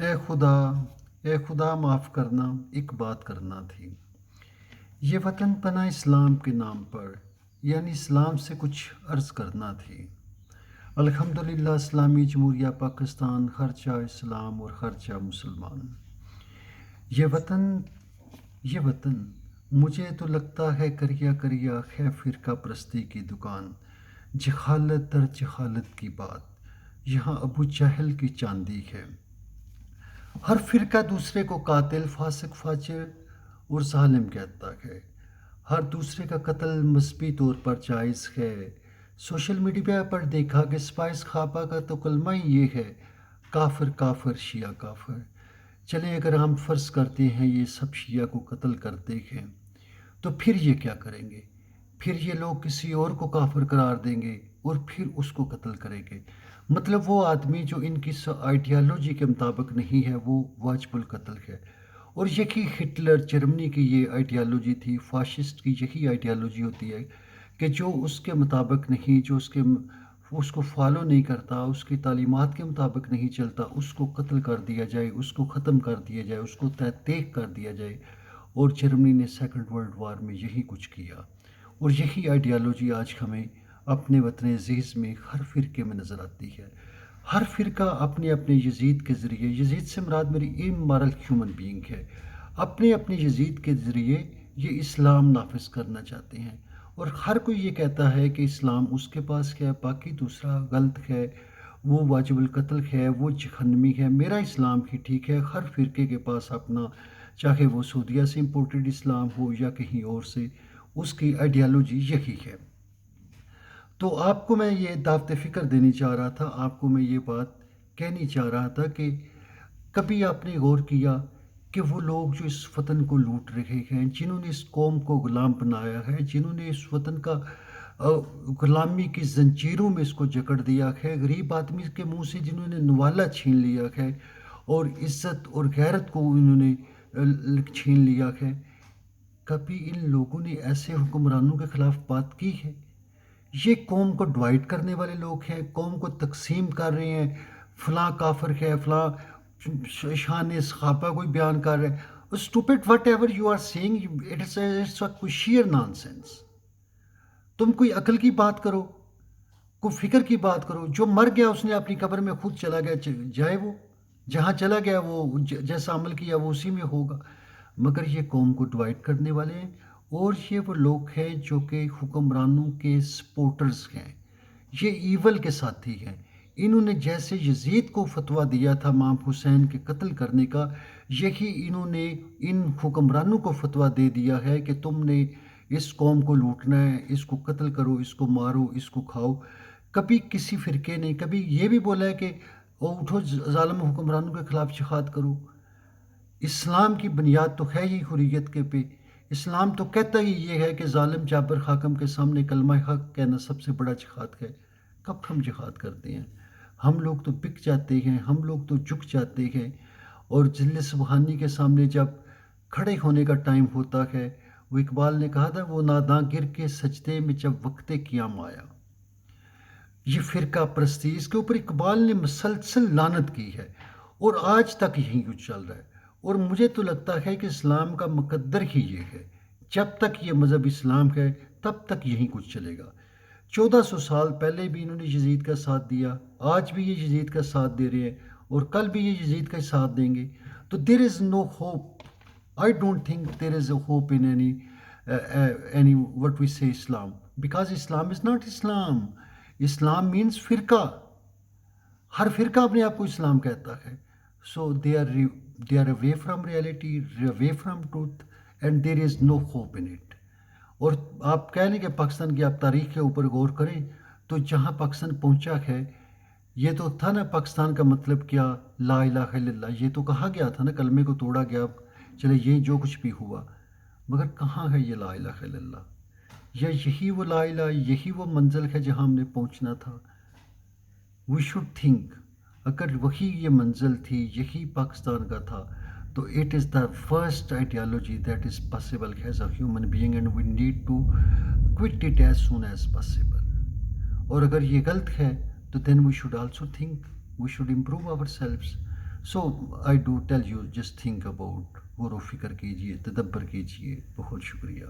اے خدا معاف کرنا، ایک بات کرنا تھی۔ یہ وطن پناہ اسلام کے نام پر، یعنی اسلام سے کچھ عرض کرنا تھی۔ الحمدللہ اسلامی جمہوریہ پاکستان، خرچہ اسلام اور خرچہ مسلمان۔ یہ وطن مجھے تو لگتا ہے کریا کریا ہے فرقہ پرستی کی دکان، جہالت در جہالت کی بات یہاں ابو جہل کی چاندی ہے۔ ہر فرقہ دوسرے کو قاتل، فاسق، فاجر اور ظالم کہتا ہے۔ ہر دوسرے کا قتل مذہبی طور پر جائز ہے۔ سوشل میڈیا پر دیکھا کہ اسپائس خاپا کا تو کلمہ ہی یہ ہے، کافر کافر شیعہ کافر۔ چلیں اگر ہم فرض کرتے ہیں یہ سب شیعہ کو قتل کرتے ہیں تو پھر یہ کیا کریں گے؟ پھر یہ لوگ کسی اور کو کافر قرار دیں گے اور پھر اس کو قتل کریں گے۔ مطلب وہ آدمی جو ان کی آئیڈیالوجی کے مطابق نہیں ہے وہ واجب القتل ہے۔ اور یہی ہٹلر جرمنی کی یہ آئیڈیالوجی تھی، فاشسٹ کی یہی آئیڈیالوجی ہوتی ہے کہ جو اس کے مطابق نہیں، جو اس کو فالو نہیں کرتا، اس کی تعلیمات کے مطابق نہیں چلتا، اس کو قتل کر دیا جائے، اس کو ختم کر دیا جائے، اس کو تہ طیق کر دیا جائے۔ اور جرمنی نے سیکنڈ ورلڈ وار میں یہی کچھ کیا، اور یہی آئیڈیالوجی آج ہمیں اپنے وطن عزیز میں ہر فرقے میں نظر آتی ہے۔ ہر فرقہ اپنے اپنے یزید کے ذریعے، یزید سے مراد میری امورل ہیومن بینگ ہے، اپنے اپنے یزید کے ذریعے یہ اسلام نافذ کرنا چاہتے ہیں۔ اور ہر کوئی یہ کہتا ہے کہ اسلام اس کے پاس ہے، باقی دوسرا غلط ہے، وہ واجب القتل ہے، وہ جہنمی ہے، میرا اسلام ہی ٹھیک ہے۔ ہر فرقے کے پاس اپنا، چاہے وہ سعودیہ سے امپورٹڈ اسلام ہو یا کہیں اور سے، اس کی آئیڈیالوجی یہی ہے۔ تو آپ کو میں یہ دعوت فکر دینی چاہ رہا تھا، آپ کو میں یہ بات کہنی چاہ رہا تھا کہ کبھی آپ نے غور کیا کہ وہ لوگ جو اس وطن کو لوٹ رہے ہیں، جنہوں نے اس قوم کو غلام بنایا ہے، جنہوں نے اس وطن کا غلامی کی زنجیروں میں اس کو جکڑ دیا ہے، غریب آدمی کے منہ سے جنہوں نے نوالہ چھین لیا ہے اور عزت اور غیرت کو انہوں نے چھین لیا ہے، کبھی ان لوگوں نے ایسے حکمرانوں کے خلاف بات کی ہے؟ یہ قوم کو ڈوائٹ کرنے والے لوگ ہیں، قوم کو تقسیم کر رہے ہیں، فلاں کافر ہے، فلاں شان صحابہ کوئی بیان کر رہے ہیں۔ Stupid whatever you are seeing, it's کوئی شیئر نان سینس۔ تم کوئی عقل کی بات کرو، کوئی فکر کی بات کرو۔ جو مر گیا اس نے اپنی قبر میں خود چلا گیا، جائے وہ جہاں چلا گیا، وہ جیسا عمل کیا وہ اسی میں ہوگا۔ مگر یہ قوم کو ڈوائٹ کرنے والے ہیں، اور یہ وہ لوگ ہیں جو کہ حکمرانوں کے سپورٹرز ہیں، یہ ایول کے ساتھی ہیں۔ انہوں نے جیسے یزید کو فتویٰ دیا تھا امام حسین کے قتل کرنے کا، یہی انہوں نے ان حکمرانوں کو فتویٰ دے دیا ہے کہ تم نے اس قوم کو لوٹنا ہے، اس کو قتل کرو، اس کو مارو، اس کو کھاؤ۔ کبھی کسی فرقے نے کبھی یہ بھی بولا ہے کہ اٹھو ظالم حکمرانوں کے خلاف جہاد کرو؟ اسلام کی بنیاد تو ہے ہی حریت کے پہ۔ اسلام تو کہتا ہی یہ ہے کہ ظالم جابر حاکم کے سامنے کلمہ حق کہنا سب سے بڑا جہاد ہے۔ کب ہم جہاد کرتے ہیں؟ ہم لوگ تو بک جاتے ہیں، ہم لوگ تو جھک جاتے ہیں، اور جل سبحانی کے سامنے جب کھڑے ہونے کا ٹائم ہوتا ہے، وہ اقبال نے کہا تھا، وہ ناداں گر کے سجدے میں جب وقت قیام آیا۔ یہ فرقہ پرستی، اس کے اوپر اقبال نے مسلسل لعنت کی ہے، اور آج تک یہی کچھ چل رہا ہے۔ اور مجھے تو لگتا ہے کہ اسلام کا مقدر ہی یہ ہے، جب تک یہ مذہب اسلام ہے تب تک یہی کچھ چلے گا۔ 1400 سال پہلے بھی انہوں نے یزید کا ساتھ دیا، آج بھی یہ یزید کا ساتھ دے رہے ہیں، اور کل بھی یہ یزید کا ساتھ دیں گے۔ تو there is no hope, I don't think there is a hope in any what we say Islam, because Islam is not Islam. Islam means فرقہ، ہر فرقہ اپنے آپ کو اسلام کہتا ہے۔ So they are away from reality, away from truth, and there is no hope in it. اور آپ کہہ لیں کہ پاکستان کی آپ تاریخ کے اوپر غور کریں تو جہاں پاکستان پہنچا ہے، یہ تو تھا نا پاکستان کا مطلب کیا، لا الہ الا اللہ، یہ تو کہا گیا تھا نا، کلمے کو توڑا گیا، چلے یہ جو کچھ بھی ہوا، مگر کہاں ہے یہ لا الہ الا اللہ؟ یا یہی وہ لا الہ، یہی وہ منزل ہے جہاں ہم نے پہنچنا تھا؟ وی شوڈ تھنک، اگر وہی یہ منزل تھی، یہی پاکستان کا تھا، تو it is the first ideology that is possible as a human being, and we need to quit it as soon as possible. اور اگر یہ غلط ہے تو then we should also think, we should improve ourselves. So I do tell you just think about, غور و فکر کیجئے، تدبر کیجئے. بہت شکریہ.